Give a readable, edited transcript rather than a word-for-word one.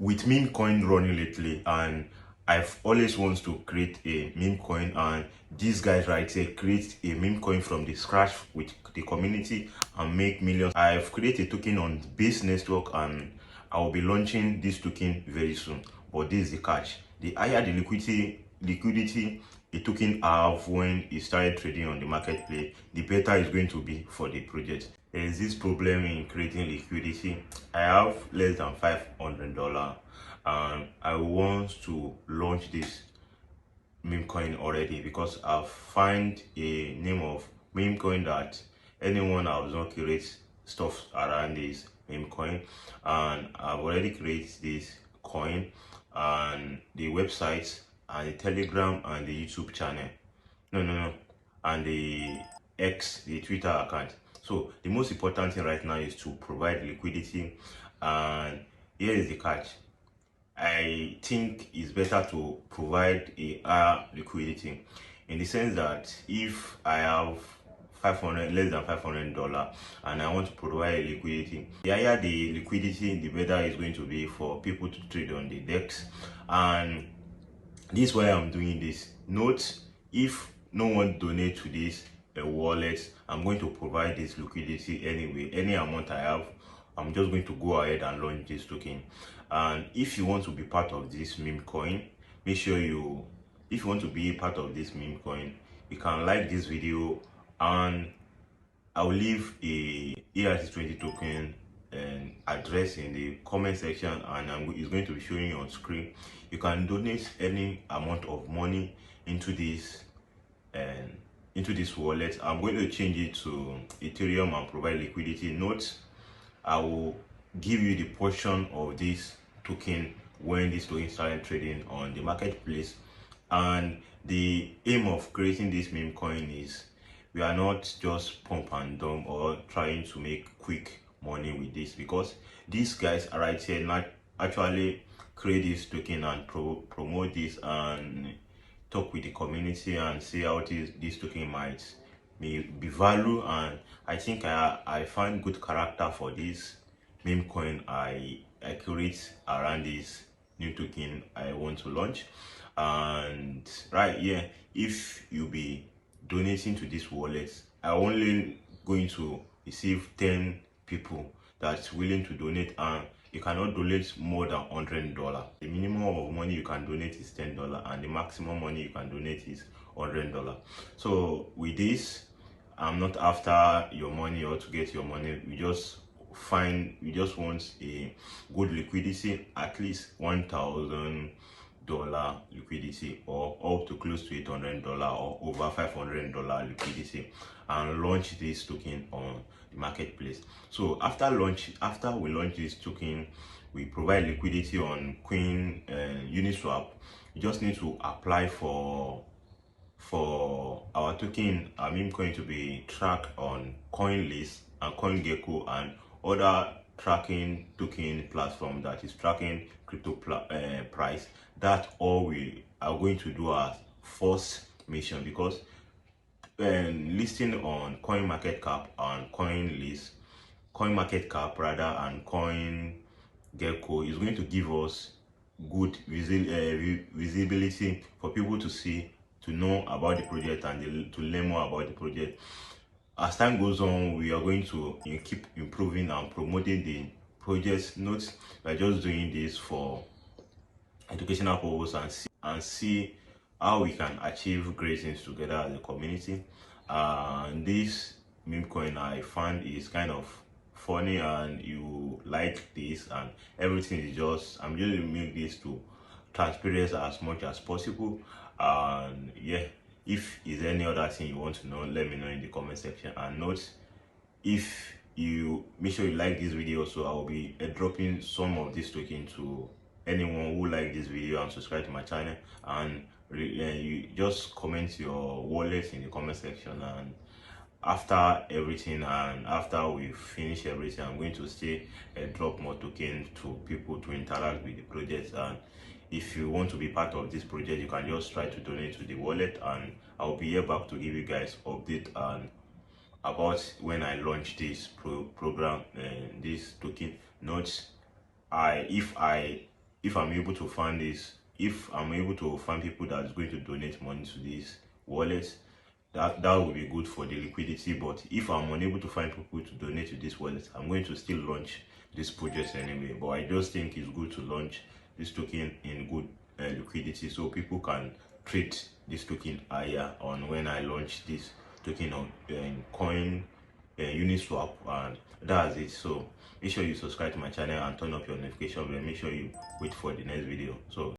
with meme coin running lately, and I've always wanted to create a meme coin, and these guys right here create a meme coin from the scratch with the community and make millions. I've created a token on Base network, and I will be launching this token very soon. But this is the catch: the higher the liquidity a token have when it started trading on the marketplace, the better it's going to be for the project. There is this problem in creating liquidity. I have less than $500 and I want to launch this meme coin already, because I've find a name of meme coin that anyone has not create stuff around this meme coin, and I've already created this coin and the website and the Telegram and the YouTube channel. No, and the X, the Twitter account. So the most important thing right now is to provide liquidity, and here is the catch. I think it's better to provide a higher liquidity, in the sense that if I have less than $500 and I want to provide liquidity, the higher the liquidity, the better it's going to be for people to trade on the DEX. And this is why I'm doing this. Note, if no one donates to this wallet, I'm going to provide this liquidity anyway. Any amount I have, I'm just going to go ahead and launch this token. And if you want to be part of this meme coin, make sure if you want to be a part of this meme coin, you can like this video, and I'll leave a ERC20 token and address in the comment section, and it's going to be showing you on screen. You can donate any amount of money into this wallet. I'm going to change it to Ethereum and provide liquidity. Note, I will give you the portion of this token when this token started trading on the marketplace. And the aim of creating this meme coin is, we are not just pump and dump or trying to make quick money with this, because these guys are right here not actually create this token and promote this and talk with the community and see how this token might be value. And I think I find good character for this meme coin I create around this new token I want to launch. And right here, if you be donating to this wallet, I'm only going to receive 10 people that's willing to donate, and you cannot donate more than $100. The minimum of money you can donate is $10, and the maximum money you can donate is $100. So with this, I'm not after your money or to get your money. We just want a good liquidity, at least $1,000 liquidity, or up to close to $800 or over $500 liquidity, and launch this token on the marketplace. So after we launch this token, we provide liquidity on Coin Uniswap. You just need to apply for our token, our meme coin, to be tracked on CoinList and CoinGecko and other tracking token platform that is tracking crypto price. That's all we are going to do as first mission, because listing on CoinMarketCap and CoinMarketCap rather, and CoinGecko is going to give us good visibility for people to see, to know about the project, and to learn more about the project. As time goes on, we are going to keep improving and promoting the project. Note, we're just doing this for educational purpose and see how we can achieve great things together as a community. And this meme coin I found is kind of funny, and you like this, and everything is just, I'm just going to make this to transparent as much as possible. And yeah, if is any other thing you want to know, let me know in the comment section. And note, if you make sure you like this video, so I will be dropping some of this token to anyone who like this video and subscribe to my channel. And you just comment your wallet in the comment section, and after everything, and after we finish everything, I'm going to still drop more tokens to people to interact with the project. And if you want to be part of this project, you can just try to donate to the wallet, and I'll be here back to give you guys update and about when I launch this program and this token. Note, if I if I'm able to find this, if I'm able to find people that's going to donate money to this wallet, that will be good for the liquidity. But if I'm unable to find people to donate to this wallet, I'm going to still launch this project anyway. But I just think it's good to launch this token in good liquidity, so people can trade this token higher on when I launch this token on coin Uniswap, and that's it. So make sure you subscribe to my channel and turn up your notification bell. Make sure you wait for the next video. So